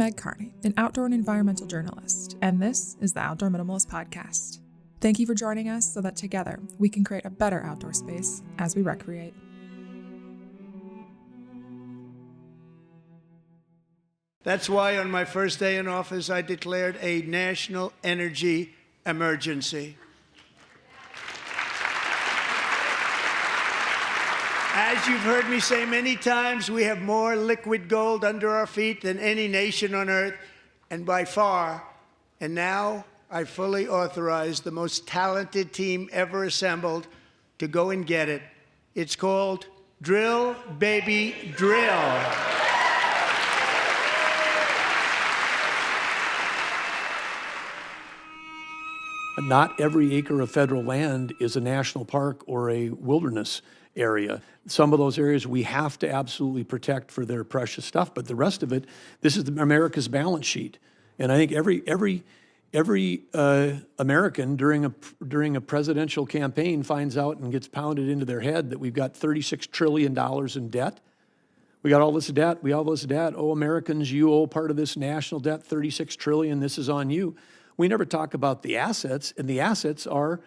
Meg Carney, an outdoor and environmental journalist, and this is the Outdoor Minimalist Podcast. Thank you for joining us so that together we can create a better outdoor space as we recreate. That's why on my first day in office, I declared a national energy emergency. As you've heard me say many times, we have more liquid gold under our feet than any nation on earth, and by far. And now I fully authorize the most talented team ever assembled to go and get it. It's called Drill, Baby, Drill. Not every acre of federal land is a national park or a wilderness area. Some of those areas we have to absolutely protect for their precious stuff, but the rest of it, this is America's balance sheet. And I think every American during a presidential campaign finds out and gets pounded into their head that we've got $36 trillion in debt. We got all this debt, Oh, Americans, you owe part of this national debt, $36 trillion, this is on you. We never talk about the assets, and the assets are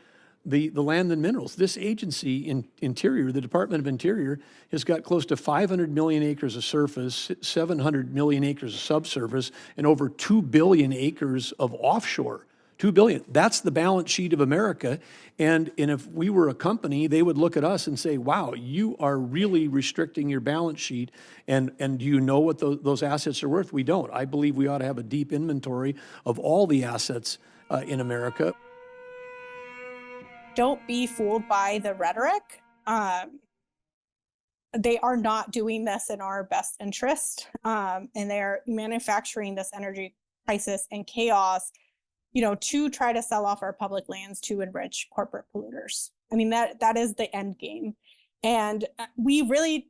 the land and minerals. This agency in Interior, the Department of Interior, has got close to 500 million acres of surface, 700 million acres of subsurface, and over 2 billion acres of offshore. 2 billion. That's the balance sheet of America. And if we were a company, they would look at us and say, wow, you are really restricting your balance sheet. And do you know what those assets are worth? We don't. I believe we ought to have a deep inventory of all the assets in America. Don't be fooled by the rhetoric. They are not doing this in our best interest. And they're manufacturing this energy crisis and chaos, to try to sell off our public lands to enrich corporate polluters. I mean, that is the end game. And we really,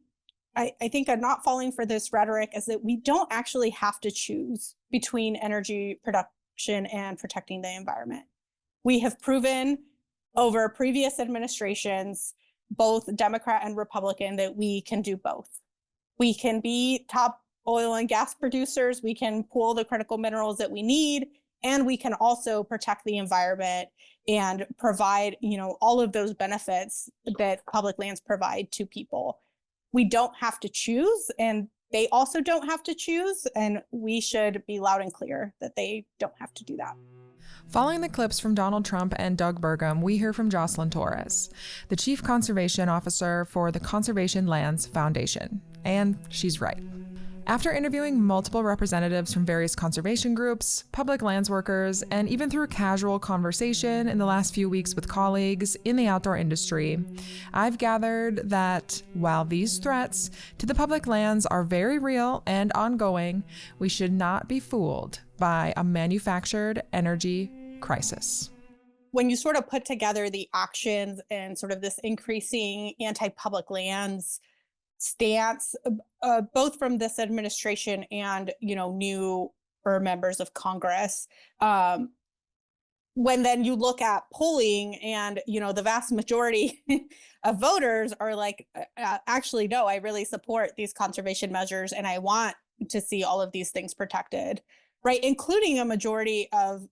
I think I'm not falling for this rhetoric, is that we don't actually have to choose between energy production and protecting the environment. We have proven over previous administrations, both Democrat and Republican, that we can do both. We can be top oil and gas producers, we can pool the critical minerals that we need, and we can also protect the environment and provide, all of those benefits that public lands provide to people. We don't have to choose, and they also don't have to choose, and we should be loud and clear that they don't have to do that. Following the clips from Donald Trump and Doug Burgum, we hear from Jocelyn Torres, the Chief Conservation Officer for the Conservation Lands Foundation. And she's right. After interviewing multiple representatives from various conservation groups, public lands workers, and even through casual conversation in the last few weeks with colleagues in the outdoor industry, I've gathered that while these threats to the public lands are very real and ongoing, we should not be fooled by a manufactured energy crisis. When you sort of put together the actions and sort of this increasing anti-public lands stance, both from this administration and, newer members of Congress, when then you look at polling and, the vast majority of voters are like, actually, no, I really support these conservation measures and I want to see all of these things protected, right? Including a majority of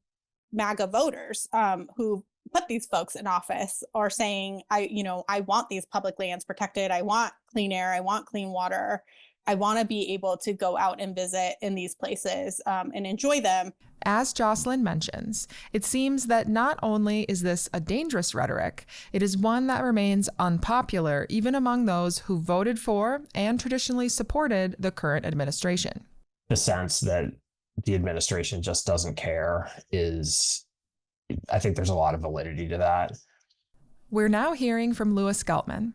MAGA voters who put these folks in office are saying, I want these public lands protected. I want clean air. I want clean water. I want to be able to go out and visit in these places and enjoy them. As Jocelyn mentions, it seems that not only is this a dangerous rhetoric, it is one that remains unpopular even among those who voted for and traditionally supported the current administration. The sense that the administration just doesn't care I think there's a lot of validity to that. We're now hearing from Geltman,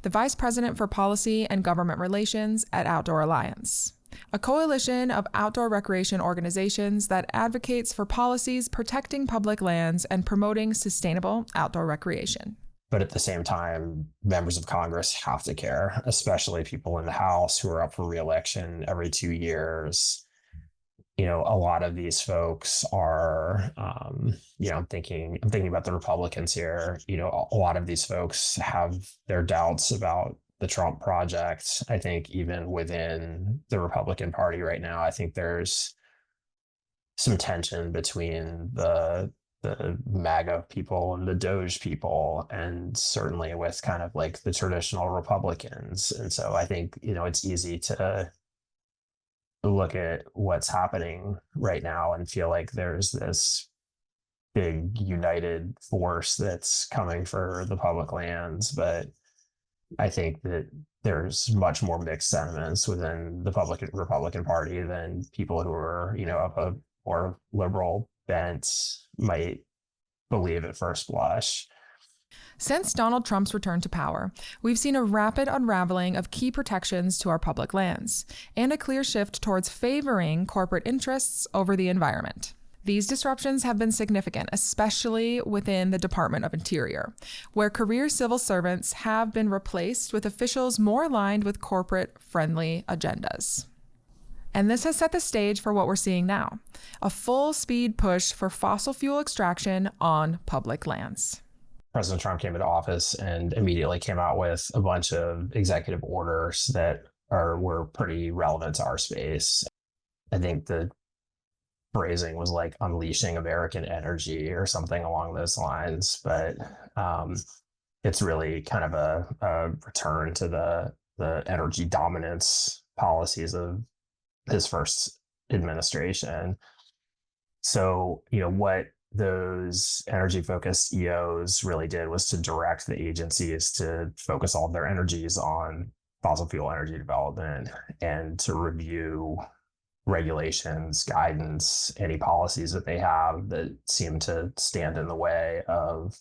the Vice President for Policy and Government Relations at Outdoor Alliance, a coalition of outdoor recreation organizations that advocates for policies protecting public lands and promoting sustainable outdoor recreation. But at the same time, members of Congress have to care, especially people in the House who are up for re-election every 2 years. A lot of these folks are, I'm thinking about the Republicans here. A lot of these folks have their doubts about the Trump project. I think even within the Republican Party right now, I think there's some tension between the MAGA people and the Doge people, and certainly with kind of like the traditional Republicans. And so I think, it's easy to look at what's happening right now and feel like there's this big united force that's coming for the public lands. But I think that there's much more mixed sentiments within the Republican Party than people who are, of a more liberal bent might believe at first blush. Since Donald Trump's return to power, we've seen a rapid unraveling of key protections to our public lands and a clear shift towards favoring corporate interests over the environment. These disruptions have been significant, especially within the Department of Interior, where career civil servants have been replaced with officials more aligned with corporate-friendly agendas. And this has set the stage for what we're seeing now, a full-speed push for fossil fuel extraction on public lands. President Trump came into office and immediately came out with a bunch of executive orders that were pretty relevant to our space. I think the phrasing was like unleashing American energy or something along those lines, but it's really kind of a return to the energy dominance policies of his first administration. So, what those energy focused EOs really did was to direct the agencies to focus all of their energies on fossil fuel energy development and to review regulations, guidance, any policies that they have that seem to stand in the way of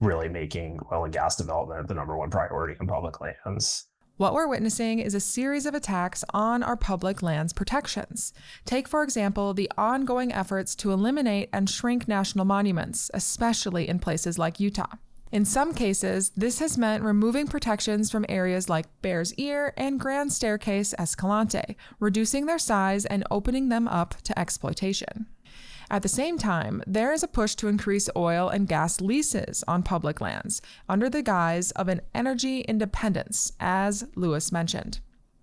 really making oil and gas development the number one priority in public lands. What we're witnessing is a series of attacks on our public lands protections. Take, for example, the ongoing efforts to eliminate and shrink national monuments, especially in places like Utah. In some cases, this has meant removing protections from areas like Bears Ear and Grand Staircase Escalante, reducing their size and opening them up to exploitation. At the same time, there is a push to increase oil and gas leases on public lands under the guise of an energy independence, as Lewis mentioned.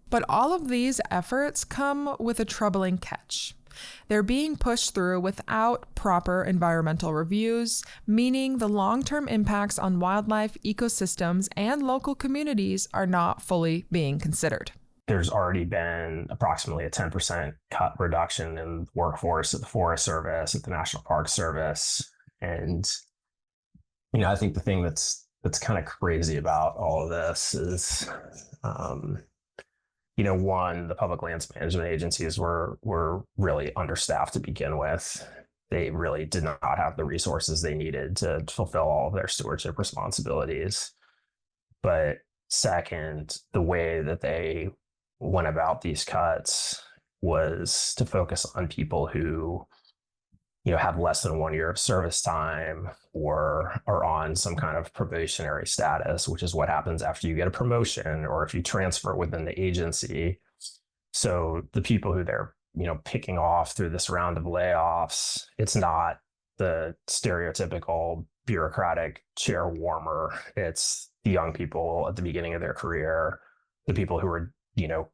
But all of these efforts come with a troubling catch. They're being pushed through without proper environmental reviews, meaning the long-term impacts on wildlife, ecosystems, and local communities are not fully being considered. There's already been approximately a 10% cut reduction in workforce at the Forest Service, at the National Park Service. And, I think the thing that's kind of crazy about all of this is, one, the public lands management agencies were really understaffed to begin with. They really did not have the resources they needed to fulfill all of their stewardship responsibilities. But second, the way that they went about these cuts was to focus on people who, have less than 1 year of service time or are on some kind of probationary status, which is what happens after you get a promotion or if you transfer within the agency. So the people who they're, picking off through this round of layoffs, it's not the stereotypical bureaucratic chair warmer. It's the young people at the beginning of their career, the people who are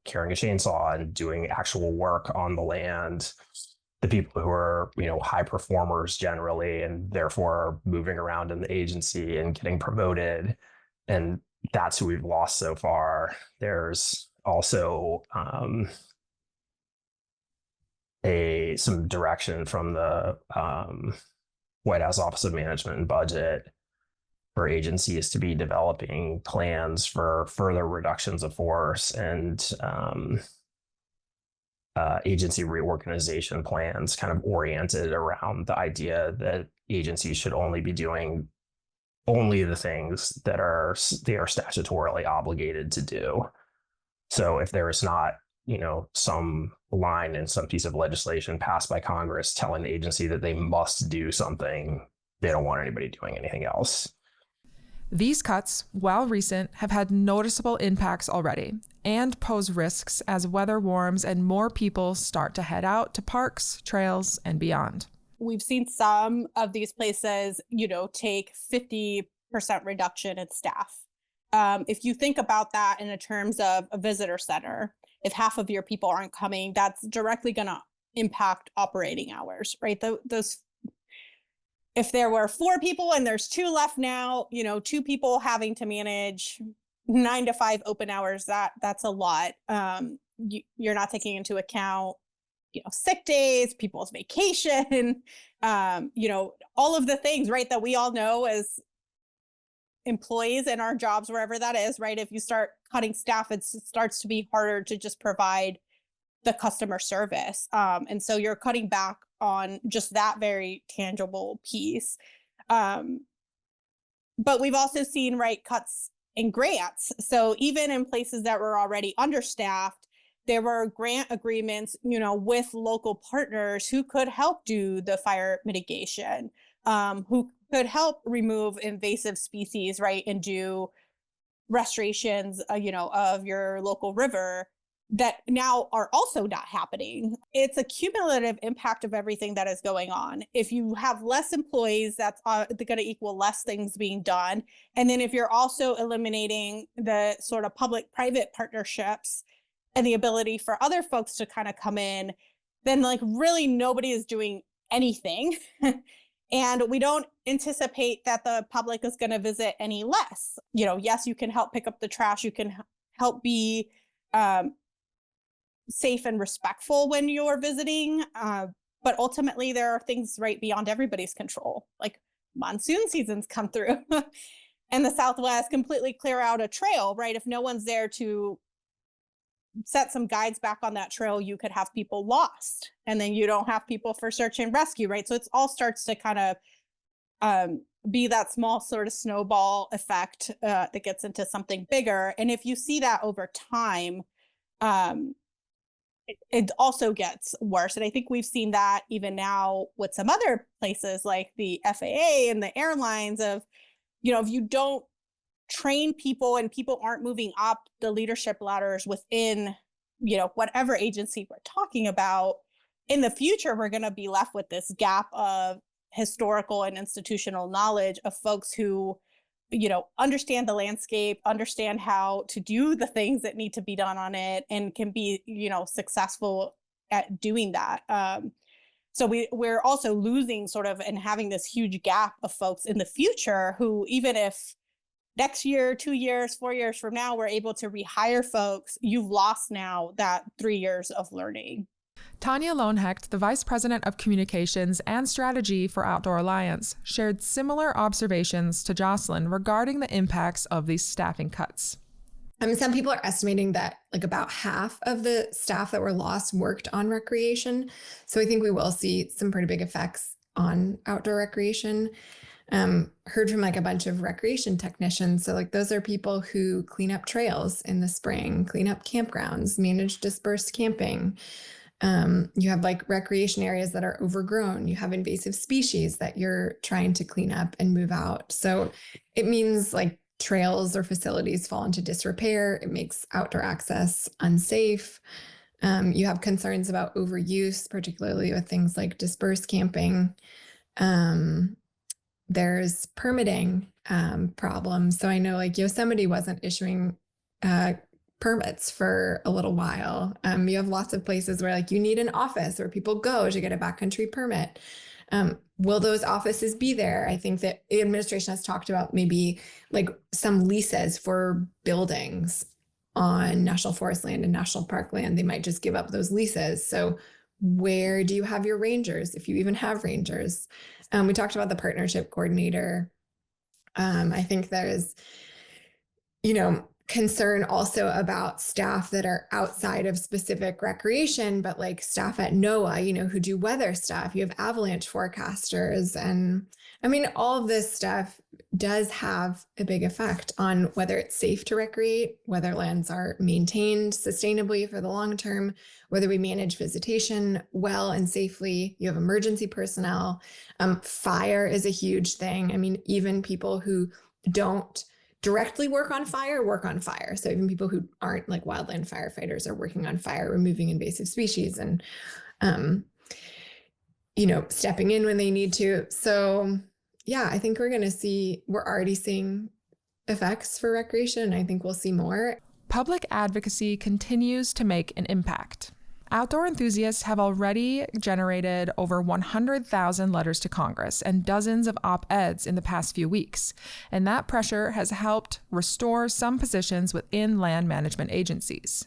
carrying a chainsaw and doing actual work on the land, the people who are, high performers generally, and therefore are moving around in the agency and getting promoted. And that's who we've lost so far. There's also some direction from the White House Office of Management and Budget for agencies to be developing plans for further reductions of force and agency reorganization plans kind of oriented around the idea that agencies should only be doing the things that they are statutorily obligated to do. So if there is not, some line in some piece of legislation passed by Congress telling the agency that they must do something, they don't want anybody doing anything else. These cuts, while recent, have had noticeable impacts already and pose risks as weather warms and more people start to head out to parks, trails, and beyond. We've seen some of these places, take 50% reduction in staff. If you think about that in terms of a visitor center, if half of your people aren't coming, that's directly going to impact operating hours, right? Those, if there were 4 people and there's 2 left now, 2 people having to manage 9 to 5 open hours, that's a lot. You're not taking into account, sick days, people's vacation, all of the things, right, that we all know as employees in our jobs, wherever that is, right? If you start cutting staff, it starts to be harder to just provide the customer service. And so you're cutting back on just that very tangible piece. But we've also seen, right, cuts in grants. So even in places that were already understaffed, there were grant agreements, with local partners who could help do the fire mitigation, who could help remove invasive species, right, and do restorations, of your local river that now are also not happening. It's a cumulative impact of everything that is going on. If you have less employees, that's going to equal less things being done. And then if you're also eliminating the sort of public-private partnerships and the ability for other folks to kind of come in, then like really nobody is doing anything. And we don't anticipate that the public is going to visit any less. Yes, you can help pick up the trash. You can help be safe and respectful when you're visiting. But ultimately, there are things right beyond everybody's control, like monsoon seasons come through and the Southwest completely clear out a trail, right? If no one's there to set some guides back on that trail, you could have people lost, and then you don't have people for search and rescue, right? So it all starts to kind of be that small sort of snowball effect that gets into something bigger. And if you see that over time, it also gets worse. And I think we've seen that even now with some other places like the FAA and the airlines of, if you don't train people and people aren't moving up the leadership ladders within, whatever agency we're talking about, in the future, we're going to be left with this gap of historical and institutional knowledge of folks who, understand the landscape, understand how to do the things that need to be done on it, and can be, successful at doing that. So we're also losing sort of and having this huge gap of folks in the future who, even if next year, 2 years, 4 years from now, we're able to rehire folks, you've lost now that 3 years of learning. Tania Lown-Hecht, the Vice President of Communications and Strategy for Outdoor Alliance, shared similar observations to Jocelyn regarding the impacts of these staffing cuts. Some people are estimating that like about half of the staff that were lost worked on recreation. So I think we will see some pretty big effects on outdoor recreation. Heard from like a bunch of recreation technicians. So like those are people who clean up trails in the spring, clean up campgrounds, manage dispersed camping. You have like recreation areas that are overgrown. You have invasive species that you're trying to clean up and move out. So it means like trails or facilities fall into disrepair. It makes outdoor access unsafe. You have concerns about overuse, particularly with things like dispersed camping. There's permitting problems. So I know like Yosemite wasn't issuing permits for a little while. You have lots of places where like you need an office where people go to get a backcountry permit. Will those offices be there? I think that the administration has talked about maybe like some leases for buildings on national forest land and national park land. They might just give up those leases. So where do you have your rangers, if you even have rangers? We talked about the partnership coordinator. I think there's, concern also about staff that are outside of specific recreation, but like staff at NOAA, who do weather stuff. You have avalanche forecasters. And I mean, all of this stuff does have a big effect on whether it's safe to recreate, whether lands are maintained sustainably for the long term, whether we manage visitation well and safely. You have emergency personnel. Fire is a huge thing. I mean, even people who don't directly work on fire. So even people who aren't like wildland firefighters are working on fire, removing invasive species and, stepping in when they need to. So yeah, I think we're already seeing effects for recreation. And I think we'll see more. Public advocacy continues to make an impact. Outdoor enthusiasts have already generated over 100,000 letters to Congress and dozens of op-eds in the past few weeks, and that pressure has helped restore some positions within land management agencies.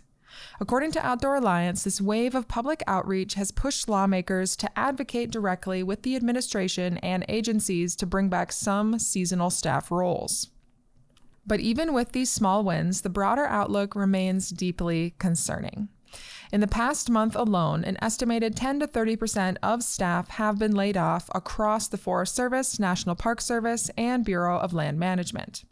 According to Outdoor Alliance, this wave of public outreach has pushed lawmakers to advocate directly with the administration and agencies to bring back some seasonal staff roles. But even with these small wins, the broader outlook remains deeply concerning. In the past month alone, an estimated 10 to 30% of staff have been laid off across the Forest Service, National Park Service, and Bureau of Land Management.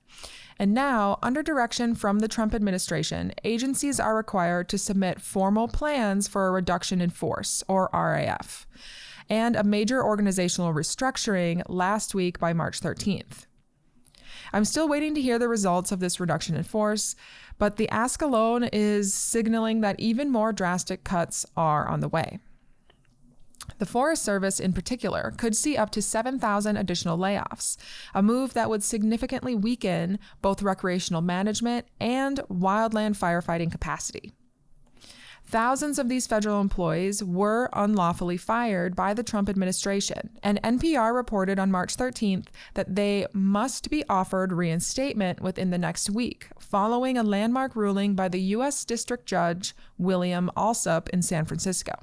And now, under direction from the Trump administration, agencies are required to submit formal plans for a reduction in force, or RAF, and a major organizational restructuring last week by March 13th. I'm still waiting to hear the results of this reduction in force, but the ask alone is signaling that even more drastic cuts are on the way. The Forest Service, in particular, could see up to 7,000 additional layoffs, a move that would significantly weaken both recreational management and wildland firefighting capacity. Thousands of these federal employees were unlawfully fired by the Trump administration, and NPR reported on March 13th that they must be offered reinstatement within the next week, following a landmark ruling by the U.S. District Judge William Alsup in San Francisco.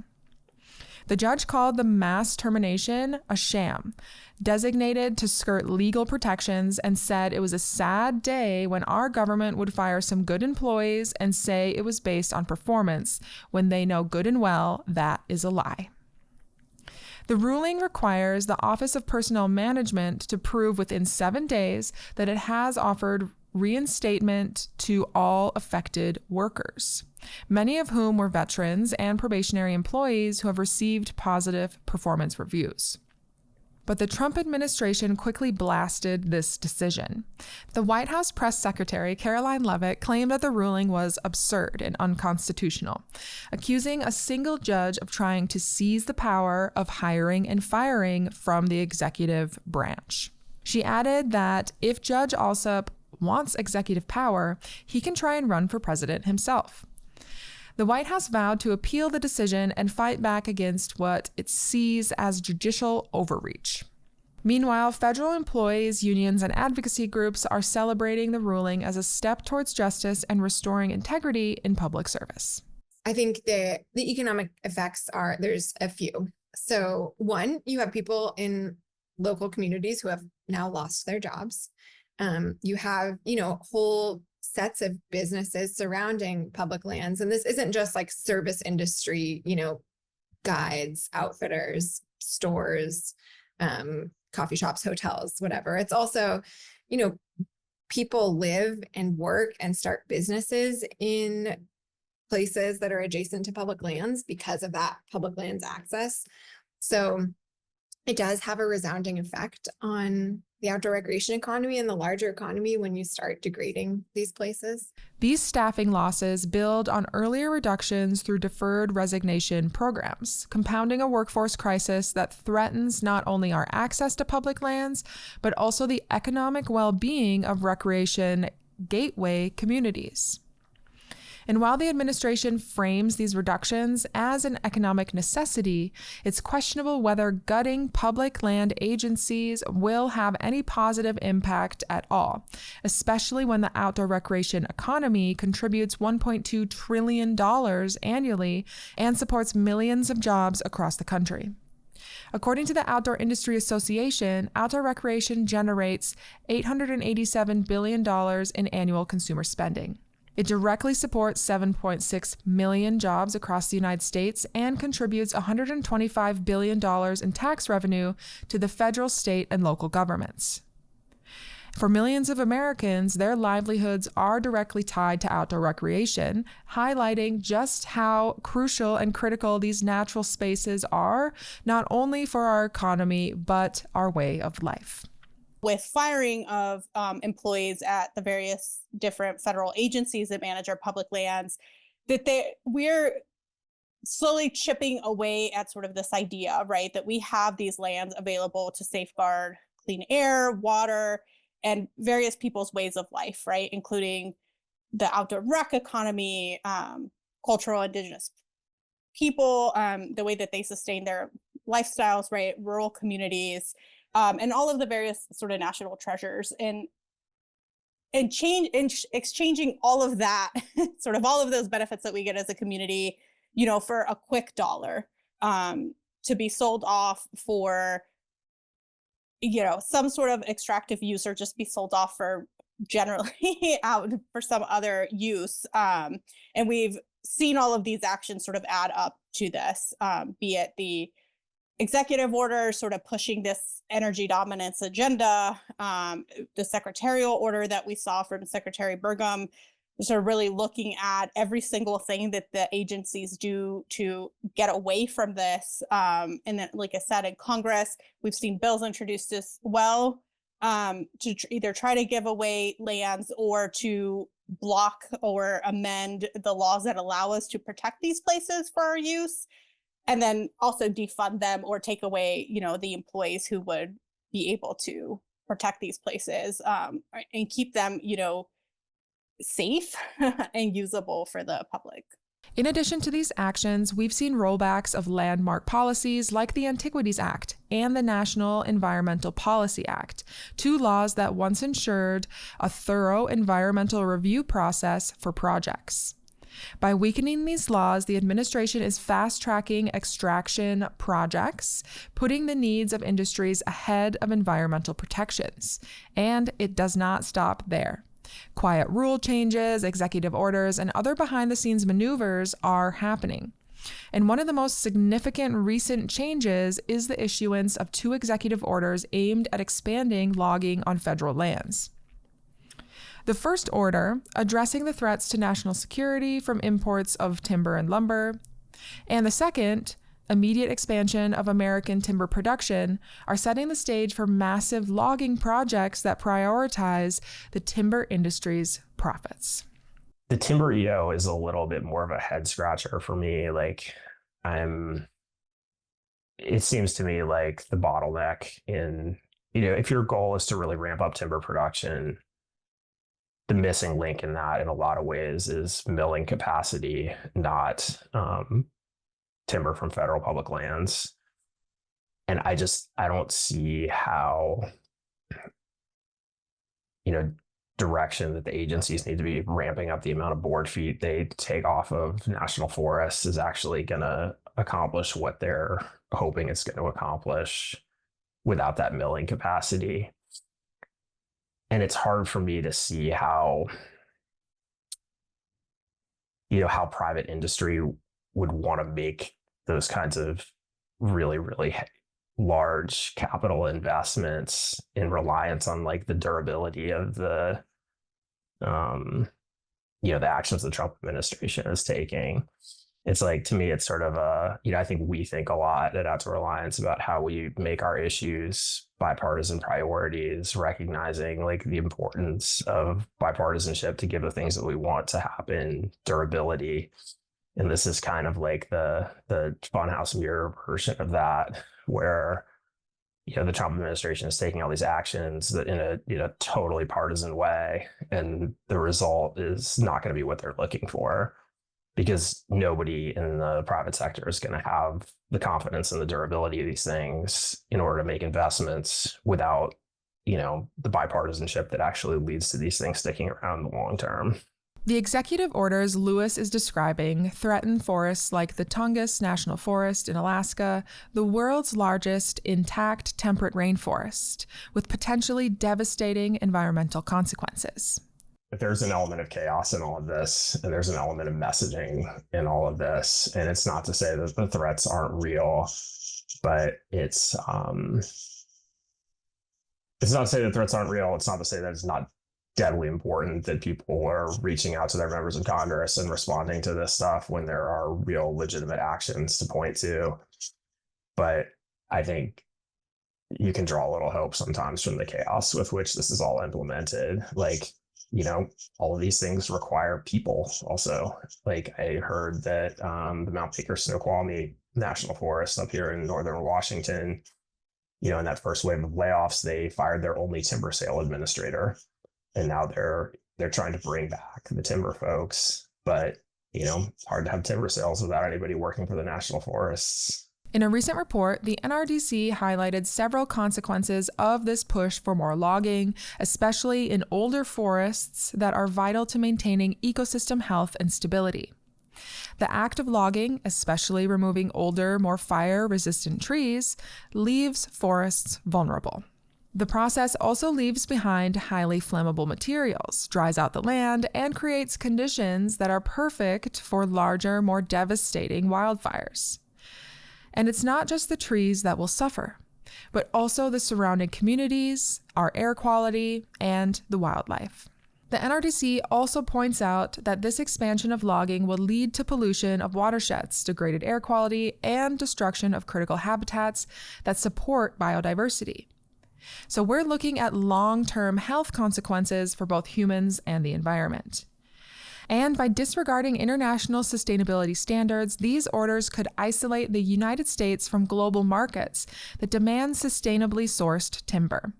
The judge called the mass termination a sham, designated to skirt legal protections, and said it was a sad day when our government would fire some good employees and say it was based on performance, when they know good and well that is a lie. The ruling requires the Office of Personnel Management to prove within 7 days that it has offered reinstatement to all affected workers, many of whom were veterans and probationary employees who have received positive performance reviews. But the Trump administration quickly blasted this decision. The White House press secretary, Caroline Leavitt, claimed that the ruling was absurd and unconstitutional, accusing a single judge of trying to seize the power of hiring and firing from the executive branch. She added that if Judge Alsup wants executive power, he can try and run for president himself. The White House vowed to appeal the decision and fight back against what it sees as judicial overreach. Meanwhile, federal employees, unions, and advocacy groups are celebrating the ruling as a step towards justice and restoring integrity in public service. I think the economic effects there's a few. So one, you have people in local communities who have now lost their jobs. You have, whole sets of businesses surrounding public lands. And this isn't just like service industry, guides, outfitters, stores, coffee shops, hotels, whatever. It's also, people live and work and start businesses in places that are adjacent to public lands because of that public lands access. So it does have a resounding effect on the outdoor recreation economy and the larger economy when you start degrading these places. These staffing losses build on earlier reductions through deferred resignation programs, compounding a workforce crisis that threatens not only our access to public lands, but also the economic well-being of recreation gateway communities. And while the administration frames these reductions as an economic necessity, it's questionable whether gutting public land agencies will have any positive impact at all, especially when the outdoor recreation economy contributes $1.2 trillion annually and supports millions of jobs across the country. According to the Outdoor Industry Association, outdoor recreation generates $887 billion in annual consumer spending. It directly supports 7.6 million jobs across the United States and contributes $125 billion in tax revenue to the federal, state, and local governments. For millions of Americans, their livelihoods are directly tied to outdoor recreation, highlighting just how crucial and critical these natural spaces are, not only for our economy, but our way of life. With firing of employees at the various different federal agencies that manage our public lands, we're slowly chipping away at sort of this idea, right, that we have these lands available to safeguard clean air, water, and various people's ways of life, right, including the outdoor rec economy, cultural indigenous people, the way that they sustain their lifestyles, right? Rural communities, and all of the various sort of national treasures, and exchanging all of that, sort of all of those benefits that we get as a community, for a quick dollar, to be sold off for, some sort of extractive use, or just be sold off for generally out for some other use. And we've seen all of these actions sort of add up to this, be it the executive order sort of pushing this energy dominance agenda, the secretarial order that we saw from Secretary Burgum, sort of really looking at every single thing that the agencies do to get away from this. And then, like I said, in Congress, we've seen bills introduced as well, to either try to give away lands or to block or amend the laws that allow us to protect these places for our use, and then also defund them or take away, the employees who would be able to protect these places, and keep them, safe and usable for the public. In addition to these actions, we've seen rollbacks of landmark policies like the Antiquities Act and the National Environmental Policy Act, two laws that once ensured a thorough environmental review process for projects. By weakening these laws, the administration is fast-tracking extraction projects, putting the needs of industries ahead of environmental protections. And it does not stop there. Quiet rule changes, executive orders, and other behind-the-scenes maneuvers are happening. And one of the most significant recent changes is the issuance of 2 executive orders aimed at expanding logging on federal lands. The first order, addressing the threats to national security from imports of timber and lumber, and the second, immediate expansion of American timber production, are setting the stage for massive logging projects that prioritize the timber industry's profits. The timber EO is a little bit more of a head scratcher for me. It seems to me like the bottleneck in, if your goal is to really ramp up timber production, the missing link in that in a lot of ways is milling capacity, not timber from federal public lands. And I don't see how, direction that the agencies need to be ramping up the amount of board feet they take off of national forests is actually going to accomplish what they're hoping it's going to accomplish without that milling capacity. And it's hard for me to see how, how private industry would want to make those kinds of really, really large capital investments in reliance on the durability of the actions the Trump administration is taking. It's to me, it's sort of I think we think a lot at Outdoor Alliance about how we make our issues bipartisan priorities, recognizing the importance of bipartisanship to give the things that we want to happen durability. And this is kind of the funhouse mirror version of that, where the Trump administration is taking all these actions that in a totally partisan way, and the result is not going to be what they're looking for, because nobody in the private sector is going to have the confidence in the durability of these things in order to make investments without the bipartisanship that actually leads to these things sticking around in the long term. The executive orders Lewis is describing threaten forests like the Tongass National Forest in Alaska, the world's largest intact temperate rainforest, with potentially devastating environmental consequences. There's an element of chaos in all of this, and there's an element of messaging in all of this. And it's not to say that the threats aren't real, but it's not to say that threats aren't real. It's not to say that it's not deadly important that people are reaching out to their members of Congress and responding to this stuff when there are real legitimate actions to point to. But I think you can draw a little hope sometimes from the chaos with which this is all implemented. All of these things require people also. I heard that the Mount Baker Snoqualmie National Forest up here in northern Washington, in that first wave of layoffs, they fired their only timber sale administrator. And now they're trying to bring back the timber folks. But hard to have timber sales without anybody working for the national forests. In a recent report, the NRDC highlighted several consequences of this push for more logging, especially in older forests that are vital to maintaining ecosystem health and stability. The act of logging, especially removing older, more fire-resistant trees, leaves forests vulnerable. The process also leaves behind highly flammable materials, dries out the land, and creates conditions that are perfect for larger, more devastating wildfires. And it's not just the trees that will suffer, but also the surrounding communities, our air quality, and the wildlife. The NRDC also points out that this expansion of logging will lead to pollution of watersheds, degraded air quality, and destruction of critical habitats that support biodiversity. So we're looking at long-term health consequences for both humans and the environment. And by disregarding international sustainability standards, these orders could isolate the United States from global markets that demand sustainably sourced timber.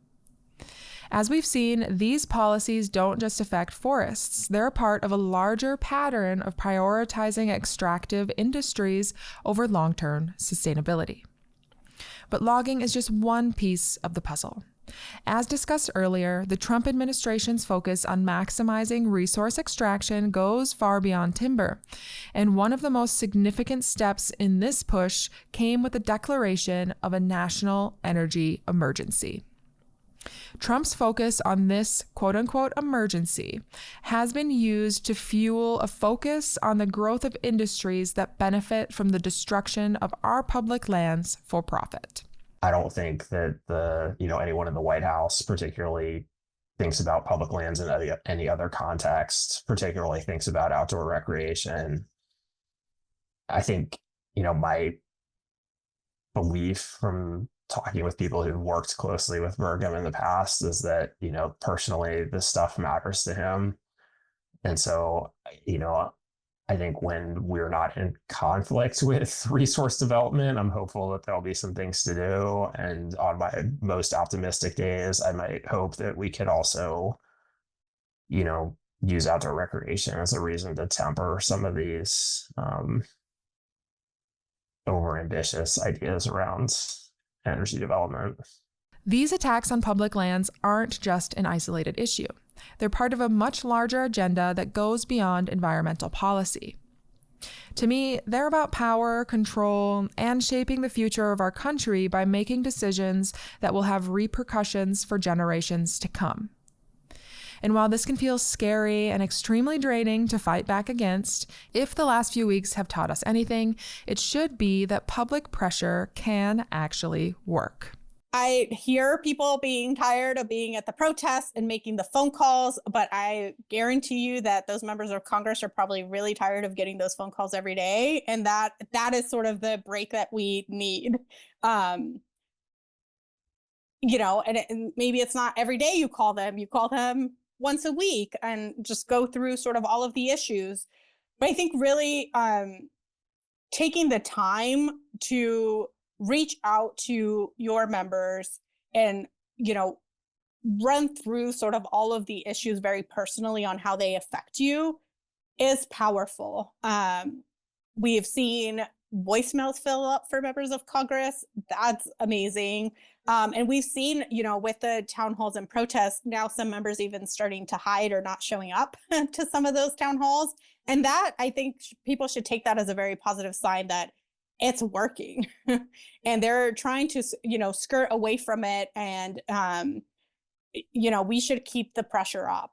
As we've seen, these policies don't just affect forests. They're a part of a larger pattern of prioritizing extractive industries over long-term sustainability. But logging is just one piece of the puzzle. As discussed earlier, the Trump administration's focus on maximizing resource extraction goes far beyond timber, and one of the most significant steps in this push came with the declaration of a national energy emergency. Trump's focus on this quote-unquote emergency has been used to fuel a focus on the growth of industries that benefit from the destruction of our public lands for profit. I don't think that anyone in the White House particularly thinks about public lands in any other context, particularly thinks about outdoor recreation. I think, my belief from talking with people who've worked closely with Burgum in the past is that, personally, this stuff matters to him. And so, I think when we're not in conflict with resource development, I'm hopeful that there'll be some things to do. And on my most optimistic days, I might hope that we could also, use outdoor recreation as a reason to temper some of these overambitious ideas around energy development. These attacks on public lands aren't just an isolated issue. They're part of a much larger agenda that goes beyond environmental policy. To me, they're about power, control, and shaping the future of our country by making decisions that will have repercussions for generations to come. And while this can feel scary and extremely draining to fight back against, if the last few weeks have taught us anything, it should be that public pressure can actually work. I hear people being tired of being at the protests and making the phone calls, but I guarantee you that those members of Congress are probably really tired of getting those phone calls every day. And that is sort of the break that we need. And maybe it's not every day you call them once a week and just go through sort of all of the issues. But I think really taking the time to reach out to your members and, run through sort of all of the issues very personally on how they affect you is powerful. We have seen voicemails fill up for members of Congress. That's amazing. And we've seen, with the town halls and protests, now some members even starting to hide or not showing up to some of those town halls. And that, I think people should take that as a very positive sign that it's working. And they're trying to, skirt away from it. And, we should keep the pressure up.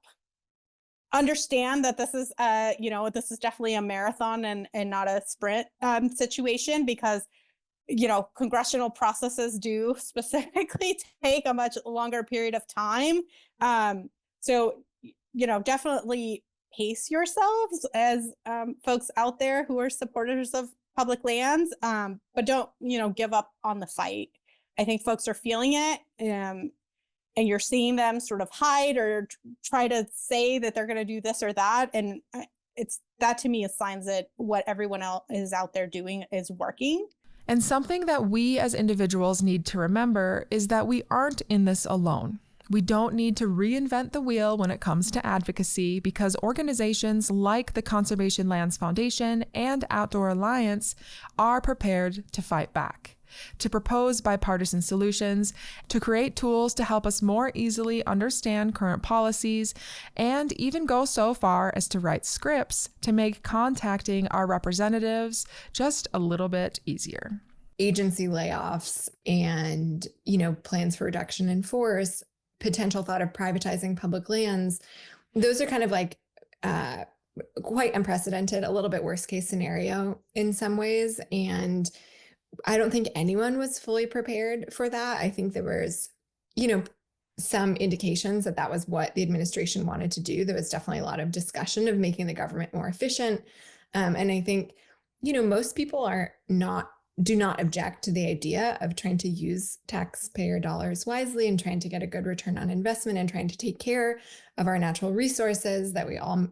Understand that this is, this is definitely a marathon and not a sprint situation, because, congressional processes do specifically take a much longer period of time. So, definitely pace yourselves as folks out there who are supporters of public lands, but don't, give up on the fight. I think folks are feeling it, and you're seeing them sort of hide or try to say that they're going to do this or that. And that to me is signs that what everyone else is out there doing is working. And something that we as individuals need to remember is that we aren't in this alone. We don't need to reinvent the wheel when it comes to advocacy because organizations like the Conservation Lands Foundation and Outdoor Alliance are prepared to fight back, to propose bipartisan solutions, to create tools to help us more easily understand current policies, and even go so far as to write scripts to make contacting our representatives just a little bit easier. Agency layoffs and, plans for reduction in force, potential thought of privatizing public lands, those are kind of like quite unprecedented, a little bit worst case scenario in some ways. And I don't think anyone was fully prepared for that. I think there was, some indications that that was what the administration wanted to do. There was definitely a lot of discussion of making the government more efficient. And I think, most people do not object to the idea of trying to use taxpayer dollars wisely and trying to get a good return on investment and trying to take care of our natural resources that we all,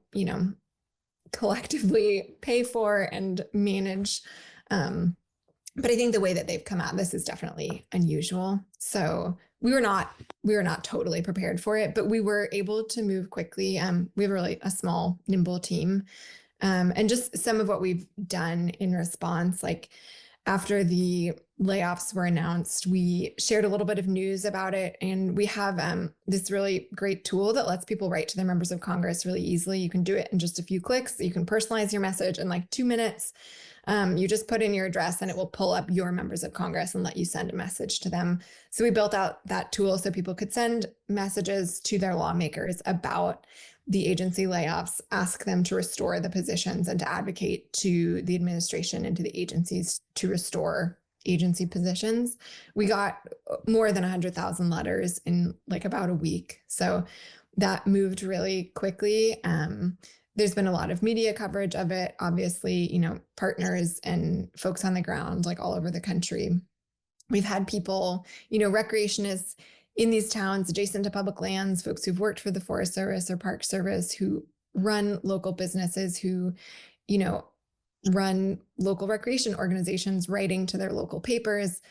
collectively pay for and manage. But I think the way that they've come at this is definitely unusual. So we were not totally prepared for it, but we were able to move quickly. We have really a small, nimble team. And just some of what we've done in response, like after the layoffs were announced, we shared a little bit of news about it. And we have this really great tool that lets people write to their members of Congress really easily. You can do it in just a few clicks. You can personalize your message in like 2 minutes. You just put in your address and it will pull up your members of Congress and let you send a message to them. So we built out that tool so people could send messages to their lawmakers about the agency layoffs, ask them to restore the positions and to advocate to the administration and to the agencies to restore agency positions. We got more than 100,000 letters in like about a week. So that moved really quickly. There's been a lot of media coverage of it, obviously, partners and folks on the ground, like all over the country. We've had people, recreationists in these towns adjacent to public lands, folks who've worked for the Forest Service or Park Service, who run local businesses, who, run local recreation organizations, writing to their local papers,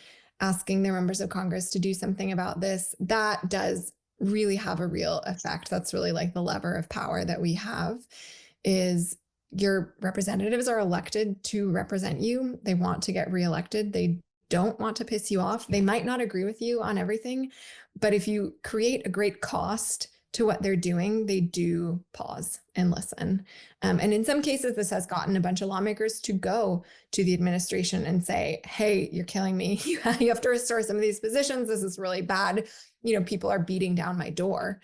asking their members of Congress to do something about this. That does really have a real effect. That's really like the lever of power that we have, is your representatives are elected to represent you. They want to get reelected. They don't want to piss you off. They might not agree with you on everything, but if you create a great cost to what they're doing, they do pause and listen. And in some cases, this has gotten a bunch of lawmakers to go to the administration and say, hey, you're killing me. You have to restore some of these positions. This is really bad. People are beating down my door.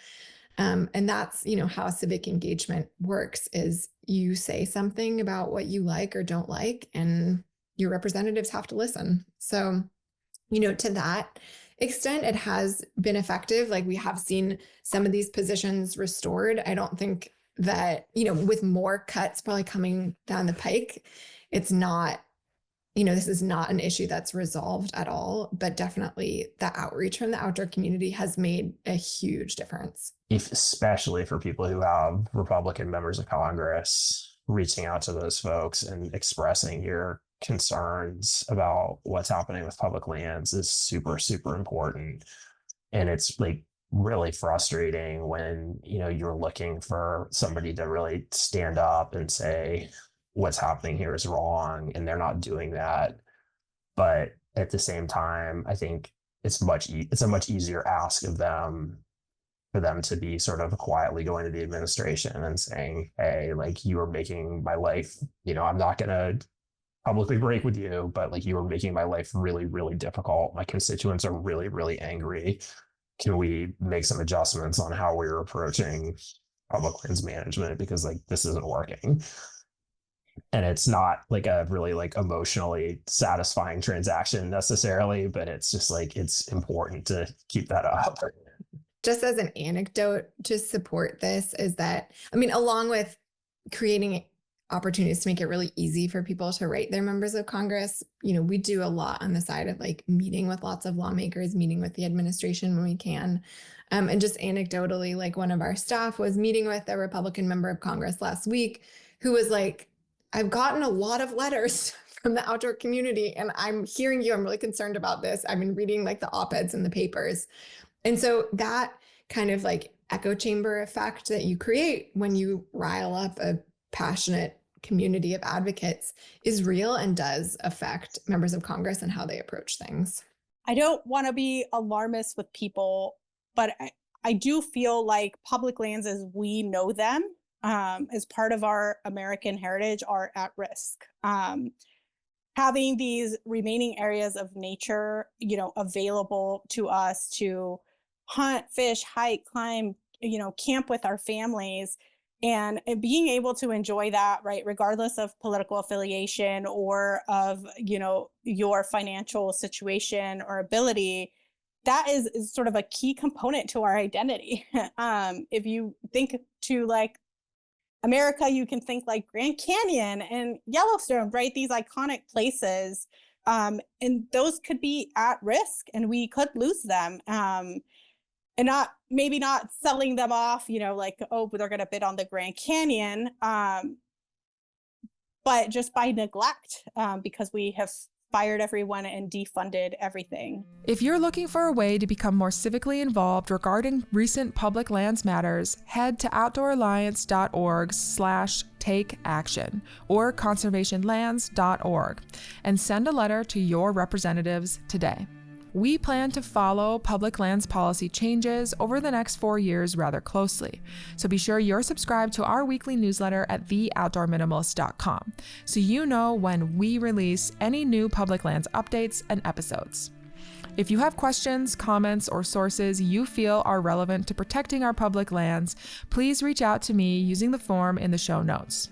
And that's, how civic engagement works, is you say something about what you like or don't like, and your representatives have to listen. So, to that extent, it has been effective. Like, we have seen some of these positions restored. I don't think that, with more cuts probably coming down the pike, it's not, this is not an issue that's resolved at all, but definitely the outreach from the outdoor community has made a huge difference. Especially for people who have Republican members of Congress, reaching out to those folks and expressing your concerns about what's happening with public lands is super, super important. And it's like really frustrating when, you're looking for somebody to really stand up and say, what's happening here is wrong, and they're not doing that. But at the same time, I think it's a much easier ask of them, for them to be sort of quietly going to the administration and saying, hey, like, you are making my life, I'm not going to publicly break with you, but like, you are making my life really, really difficult. My constituents are really, really angry. Can we make some adjustments on how we're approaching public lands management? Because like, this isn't working. And it's not like a really like emotionally satisfying transaction necessarily, but it's just like, it's important to keep that up. Just as an anecdote to support this is that, along with creating opportunities to make it really easy for people to write their members of Congress, we do a lot on the side of like meeting with lots of lawmakers, meeting with the administration when we can. And just anecdotally, like, one of our staff was meeting with a Republican member of Congress last week who was like, I've gotten a lot of letters from the outdoor community, and I'm hearing you. I'm really concerned about this. I've been reading like the op-eds in the papers. And so that kind of like echo chamber effect that you create when you rile up a passionate community of advocates is real and does affect members of Congress and how they approach things. I don't want to be alarmist with people, but I do feel like public lands as we know them, as part of our American heritage, are at risk. Having these remaining areas of nature, available to us to hunt, fish, hike, climb, camp with our families, and being able to enjoy that, right, regardless of political affiliation or of, your financial situation or ability, that is sort of a key component to our identity. If you think to like America, you can think like Grand Canyon and Yellowstone, right? These iconic places. And those could be at risk and we could lose them. And maybe not selling them off, like, oh, they're going to bid on the Grand Canyon, but just by neglect, because we have fired everyone and defunded everything. If you're looking for a way to become more civically involved regarding recent public lands matters, head to outdooralliance.org/takeaction or conservationlands.org and send a letter to your representatives today. We plan to follow public lands policy changes over the next 4 years rather closely, so be sure you're subscribed to our weekly newsletter at theoutdoorminimalist.com so you know when we release any new public lands updates and episodes. If you have questions, comments, or sources you feel are relevant to protecting our public lands, please reach out to me using the form in the show notes.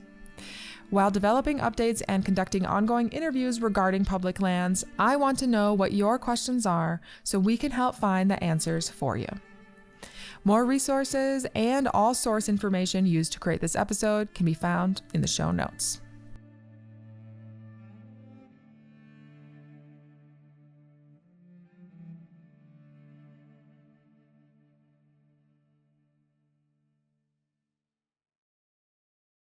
While developing updates and conducting ongoing interviews regarding public lands, I want to know what your questions are so we can help find the answers for you. More resources and all source information used to create this episode can be found in the show notes.